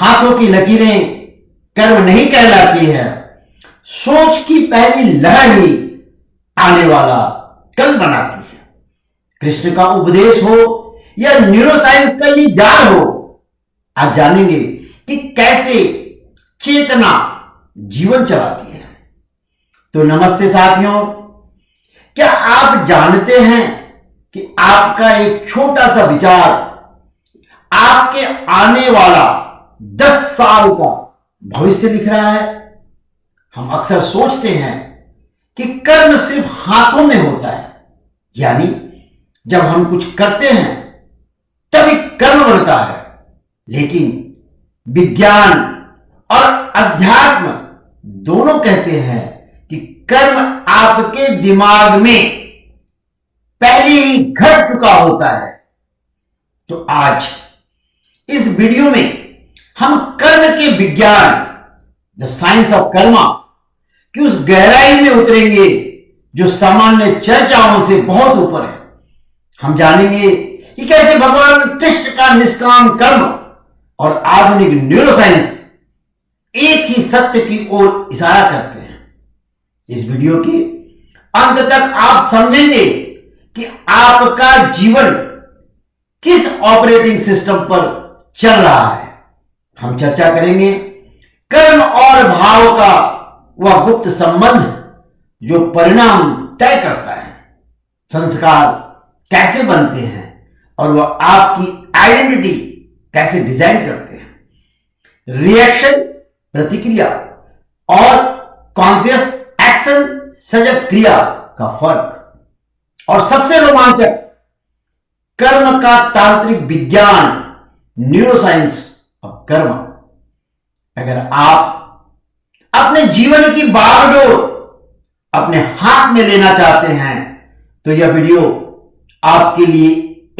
हाथों की लकीरें कर्म नहीं कहलाती है। सोच की पहली लहर ही आने वाला कल बनाती है। कृष्ण का उपदेश हो या न्यूरोसाइंस का ये ज्ञान हो, आज जानेंगे कि कैसे चेतना जीवन चलाती है। तो नमस्ते साथियों, क्या आप जानते हैं कि आपका एक छोटा सा विचार आपके आने वाला 10 साल का भविष्य लिख रहा है? हम अक्सर सोचते हैं कि कर्म सिर्फ हाथों में होता है, यानी जब हम कुछ करते हैं तभी कर्म बनता है। लेकिन विज्ञान और अध्यात्म दोनों कहते हैं कि कर्म आपके दिमाग में पहले ही घट चुका होता है। तो आज इस वीडियो में हम कर्म के विज्ञान, द साइंस ऑफ कर्मा की उस गहराई में उतरेंगे जो सामान्य चर्चाओं से बहुत ऊपर है। हम जानेंगे कि कैसे भगवान कृष्ण का निष्काम कर्म और आधुनिक न्यूरोसाइंस एक ही सत्य की ओर इशारा करते हैं। इस वीडियो के अंत तक आप समझेंगे कि आपका जीवन किस ऑपरेटिंग सिस्टम पर चल रहा है। हम चर्चा करेंगे कर्म और भाव का वह गुप्त संबंध जो परिणाम तय करता है, संस्कार कैसे बनते हैं और वह आपकी आइडेंटिटी कैसे डिजाइन करते हैं, रिएक्शन प्रतिक्रिया और कॉन्शियस एक्शन सजग क्रिया का फर्क, और सबसे रोमांचक कर्म का तांत्रिक विज्ञान, न्यूरोसाइंस ऑफ कर्म। अगर आप अपने जीवन की बागडोर अपने हाथ में लेना चाहते हैं तो यह वीडियो आपके लिए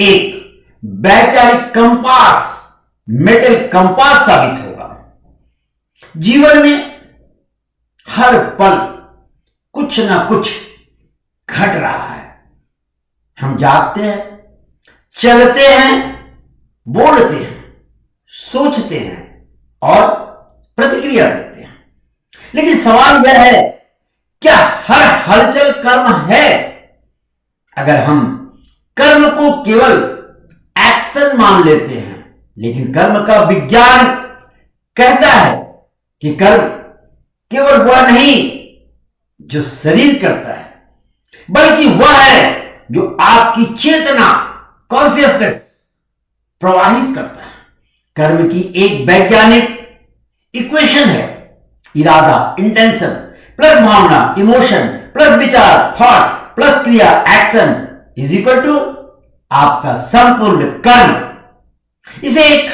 एक वैचारिक कंपास, मेटल कंपास साबित होगा। जीवन में हर पल कुछ ना कुछ घट रहा है। हम जागते हैं, चलते हैं, बोलते हैं, सोचते हैं और प्रतिक्रिया देते हैं। लेकिन सवाल यह है, क्या हर हलचल कर्म है? अगर हम कर्म को केवल एक्शन मान लेते हैं, लेकिन कर्म का विज्ञान कहता है कि कर्म केवल वह नहीं जो शरीर करता है, बल्कि वह है जो आपकी चेतना, कॉन्शियसनेस प्रवाहित करता है। कर्म की एक वैज्ञानिक इक्वेशन है, इरादा, इंटेंशन प्लस भावना, इमोशन प्लस विचार, थॉट्स प्लस क्रिया, एक्शन इज इक्वल टू आपका संपूर्ण कर्म। इसे एक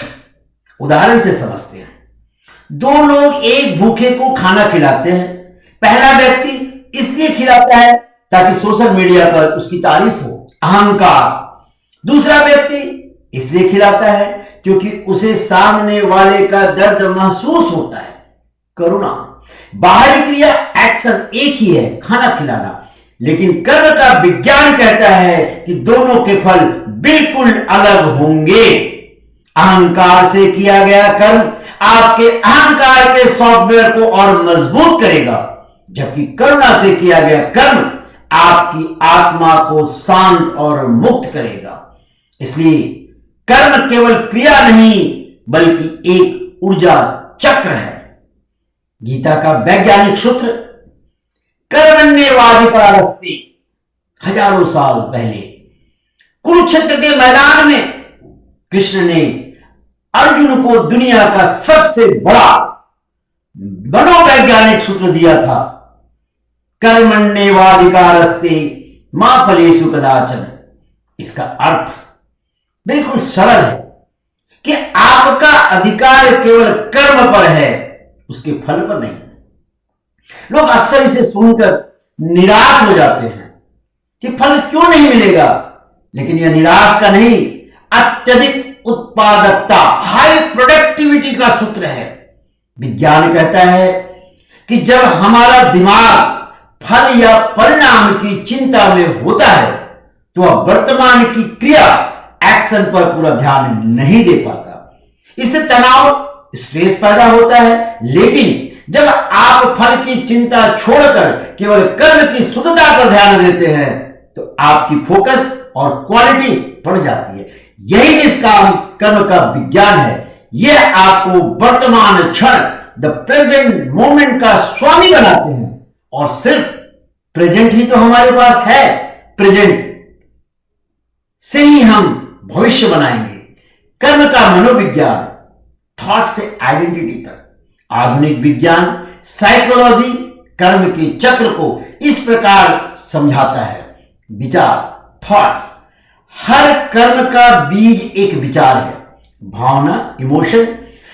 उदाहरण से समझते हैं। दो लोग एक भूखे को खाना खिलाते हैं। पहला व्यक्ति इसलिए खिलाता है ताकि सोशल मीडिया पर उसकी तारीफ हो, अहंकार। दूसरा व्यक्ति इसलिए खिलाता है क्योंकि उसे सामने वाले का दर्द महसूस होता है, करुणा। बाहरी क्रिया, एक्शन एक ही है, खाना खिलाना। लेकिन कर्म का विज्ञान कहता है कि दोनों के फल बिल्कुल अलग होंगे। अहंकार से किया गया कर्म आपके अहंकार के सॉफ्टवेयर को और मजबूत करेगा, जबकि करुणा से किया गया कर्म आपकी आत्मा को शांत और मुक्त करेगा। इसलिए कर्म केवल क्रिया नहीं बल्कि एक ऊर्जा चक्र है। गीता का वैज्ञानिक सूत्र कर्मण्येवाधिकारस्ते, हजारों साल पहले कुरुक्षेत्र के मैदान में कृष्ण ने अर्जुन को दुनिया का सबसे बड़ा मनोवैज्ञानिक सूत्र दिया था, कर्मण्येवाधिकारस्ते मा फलेषु कदाचन। इसका अर्थ बिल्कुल सरल है कि आपका अधिकार केवल कर्म पर है, उसके फल पर नहीं। लोग अक्सर इसे सुनकर निराश हो जाते हैं कि फल क्यों नहीं मिलेगा, लेकिन यह निराश का नहीं, अत्यधिक उत्पादकता, हाई प्रोडक्टिविटी का सूत्र है। विज्ञान कहता है कि जब हमारा दिमाग फल या परिणाम की चिंता में होता है तो वह वर्तमान की क्रिया, एक्शन पर पूरा ध्यान नहीं दे पाता। इससे तनाव स्ट्रेस पैदा होता है, लेकिन जब आप फल की चिंता छोड़कर केवल कर्म की शुद्धता पर ध्यान देते हैं तो आपकी फोकस और क्वालिटी बढ़ जाती है। यही निष्काम कर्म का विज्ञान है। यह आपको वर्तमान क्षण, द प्रेजेंट मोमेंट का स्वामी बनाते हैं। और सिर्फ प्रेजेंट ही तो हमारे पास है, प्रेजेंट से ही हम भविष्य बनाएंगे। कर्म का मनोविज्ञान, थॉट से आइडेंटिटी तक। आधुनिक विज्ञान साइकोलॉजी कर्म के चक्र को इस प्रकार समझाता है। विचार, थॉट्स। हर कर्म का बीज एक विचार है, भावना, इमोशन।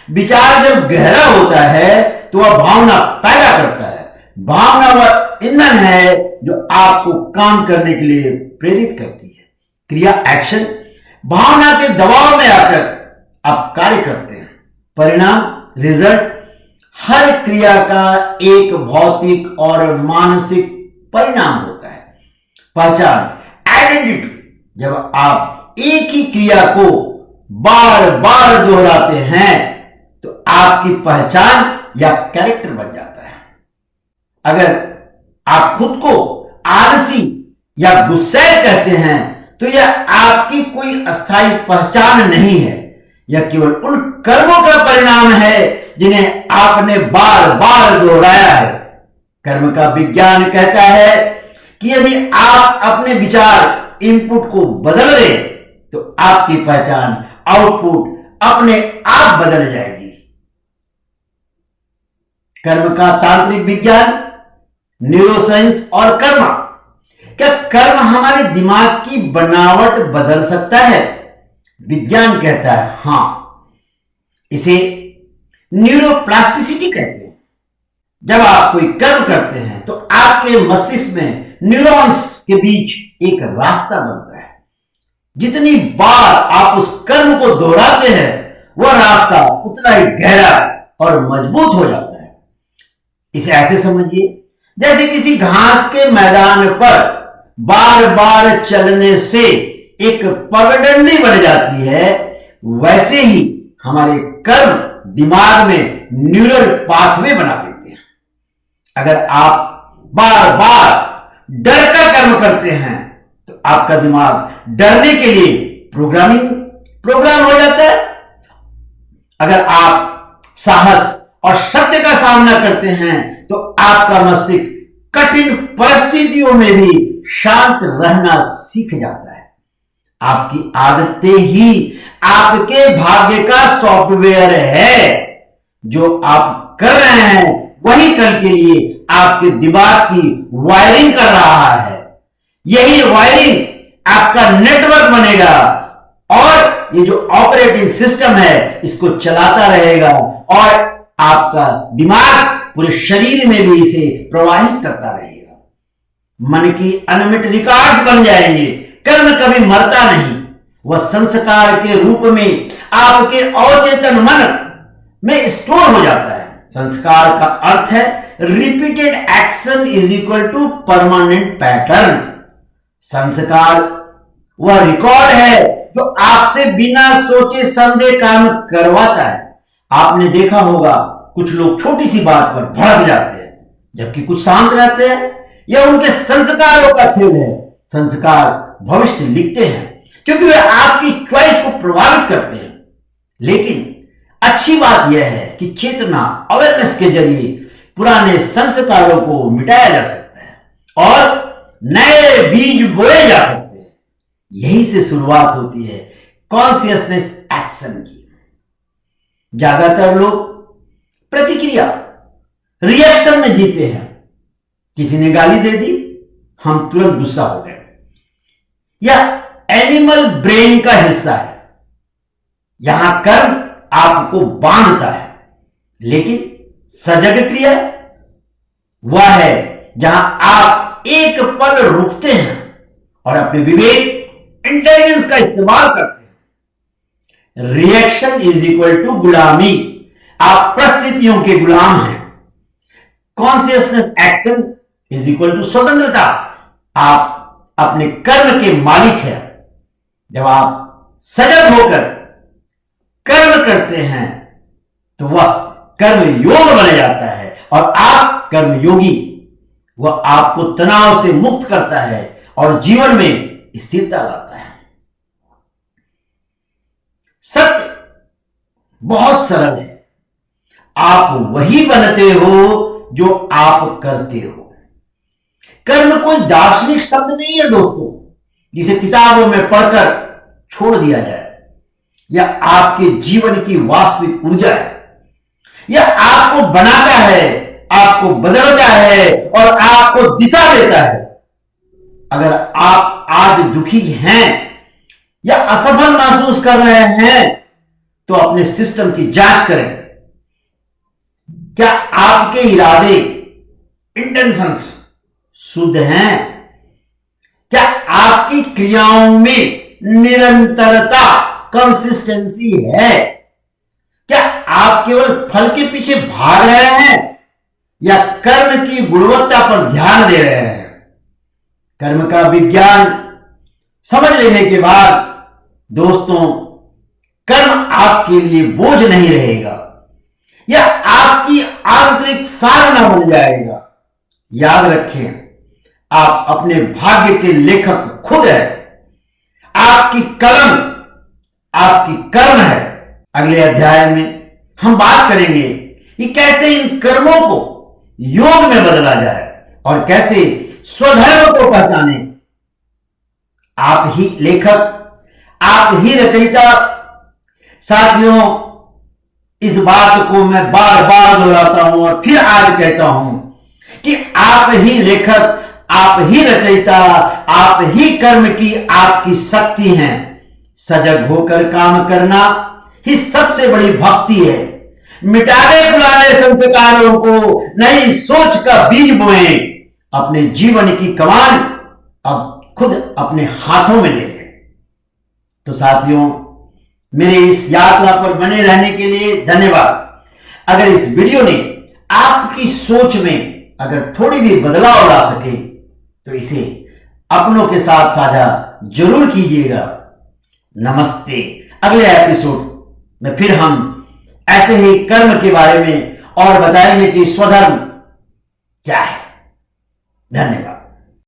विचार जब गहरा होता है तो वह भावना पैदा करता है। भावना वह ईंधन है जो आपको काम करने के लिए प्रेरित करती है। क्रिया, एक्शन। भावना के दबाव में आकर आप कार्य करते हैं। परिणाम, रिजल्ट। हर क्रिया का एक भौतिक और मानसिक परिणाम होता है। पहचान, आइडेंटिटी। जब आप एक ही क्रिया को बार बार दोहराते हैं तो आपकी पहचान या कैरेक्टर बन जाता है। अगर आप खुद को आलसी या गुस्सैल कहते हैं तो यह आपकी कोई अस्थायी पहचान नहीं है। यह केवल उन कर्मों का परिणाम है जिन्हें आपने बार बार दोहराया है। कर्म का विज्ञान कहता है कि यदि आप अपने विचार, इनपुट को बदल दें तो आपकी पहचान, आउटपुट अपने आप बदल जाएगी। कर्म का तांत्रिक विज्ञान, न्यूरोसाइंस और कर्म। क्या कर्म हमारे दिमाग की बनावट बदल सकता है? विज्ञान कहता है हां। इसे न्यूरोप्लास्टिसिटी कहते हैं। जब आप कोई कर्म करते हैं तो आपके मस्तिष्क में न्यूरॉन्स के बीच एक रास्ता बनता है। जितनी बार आप उस कर्म को दोहराते हैं वह रास्ता उतना ही गहरा और मजबूत हो जाता है। इसे ऐसे समझिए जैसे किसी घास के मैदान पर बार बार चलने से एक पगडंडी बन जाती है, वैसे ही हमारे कर्म दिमाग में न्यूरल पाथवे बना देते हैं। अगर आप बार बार डर कर कर्म करते हैं तो आपका दिमाग डरने के लिए प्रोग्राम हो जाता है। अगर आप साहस और सत्य का सामना करते हैं तो आपका मस्तिष्क कठिन परिस्थितियों में भी शांत रहना सीख जाता है। आपकी आदतें ही आपके भाग्य का सॉफ्टवेयर है। जो आप कर रहे हैं वही कल के लिए आपके दिमाग की वायरिंग कर रहा है। यही वायरिंग आपका नेटवर्क बनेगा और ये जो ऑपरेटिंग सिस्टम है इसको चलाता रहेगा और आपका दिमाग पूरे शरीर में भी इसे प्रवाहित करता रहेगा। मन की अनमिट रिकॉर्ड्स बन जाएंगे। कर्म कभी मरता नहीं, वह संस्कार के रूप में आपके अवचेतन मन में स्टोर हो जाता है। संस्कार का अर्थ है repeated action is equal to permanent pattern. संस्कार वह रिकॉर्ड है जो आपसे बिना सोचे समझे काम करवाता है। आपने देखा होगा कुछ लोग छोटी सी बात पर भड़क जाते हैं जबकि कुछ शांत रहते हैं। यह उनके संस्कारों का खेल है। संस्कार भविष्य लिखते हैं क्योंकि वे आपकी चॉइस को प्रभावित करते हैं। लेकिन अच्छी बात यह है कि चेतना, अवेयरनेस के जरिए पुराने संस्कारों को मिटाया जा सकता है और नए बीज बोए जा सकते हैं। यही से शुरुआत होती है कॉन्शियसनेस एक्शन की। ज्यादातर लोग प्रतिक्रिया, रिएक्शन में जीते हैं। किसी ने गाली दे दी, हम तुरंत गुस्सा हो गए। यह एनिमल ब्रेन का हिस्सा है। यहां कर्म आपको बांधता है, लेकिन सजग क्रिया वह है जहां आप एक पल रुकते हैं और अपने विवेक, इंटेलिजेंस का इस्तेमाल करते हैं। रिएक्शन इज इक्वल टू गुलामी। आप परिस्थितियों के गुलाम हैं। Consciousness action is equal to स्वतंत्रता। आप अपने कर्म के मालिक हैं। जब आप सजग होकर कर्म करते हैं तो वह कर्म योग बन जाता है और आप कर्म योगी। वह आपको तनाव से मुक्त करता है और जीवन में स्थिरता लाता है। सत्य बहुत सरल है, आप वही बनते हो जो आप करते हो। कर्म कोई दार्शनिक शब्द नहीं है दोस्तों, जिसे किताबों में पढ़कर छोड़ दिया जाए। यह आपके जीवन की वास्तविक ऊर्जा है। यह आपको बनाता है, आपको बदलता है और आपको दिशा देता है। अगर आप आज दुखी हैं या असफल महसूस कर रहे हैं तो अपने सिस्टम की जांच करें। क्या आपके इरादे, इंटेंशंस शुद्ध हैं? क्या आपकी क्रियाओं में निरंतरता, कंसिस्टेंसी है? क्या आप केवल फल के पीछे भाग रहे हैं या कर्म की गुणवत्ता पर ध्यान दे रहे हैं? कर्म का विज्ञान समझ लेने के बाद दोस्तों, कर्म आपके लिए बोझ नहीं रहेगा, यह आपकी आंतरिक साधना बन जाएगा। याद रखें, आप अपने भाग्य के लेखक खुद हैं। आपकी कलम आपकी कर्म है। अगले अध्याय में हम बात करेंगे कि कैसे इन कर्मों को योग में बदला जाए और कैसे स्वधर्म को पहचाने। आप ही लेखक, आप ही रचयिता। साथियों, इस बात को मैं बार बार दोहराता हूं और फिर आज कहता हूं कि आप ही लेखक, आप ही रचयिता, आप ही कर्म की आपकी शक्ति हैं। सजग होकर काम करना ही सबसे बड़ी भक्ति है। मिटा दे पुराने संस्कारों को, नई सोच का बीज बोएं। अपने जीवन की कमान अब खुद अपने हाथों में ले लें। तो साथियों, मेरे इस यात्रा पर बने रहने के लिए धन्यवाद। अगर इस वीडियो ने आपकी सोच में अगर थोड़ी भी बदलाव ला सके तो इसे अपनों के साथ साझा जरूर कीजिएगा। नमस्ते। अगले एपिसोड में फिर हम ऐसे ही कर्म के बारे में और बताएंगे कि स्वधर्म क्या है। धन्यवाद।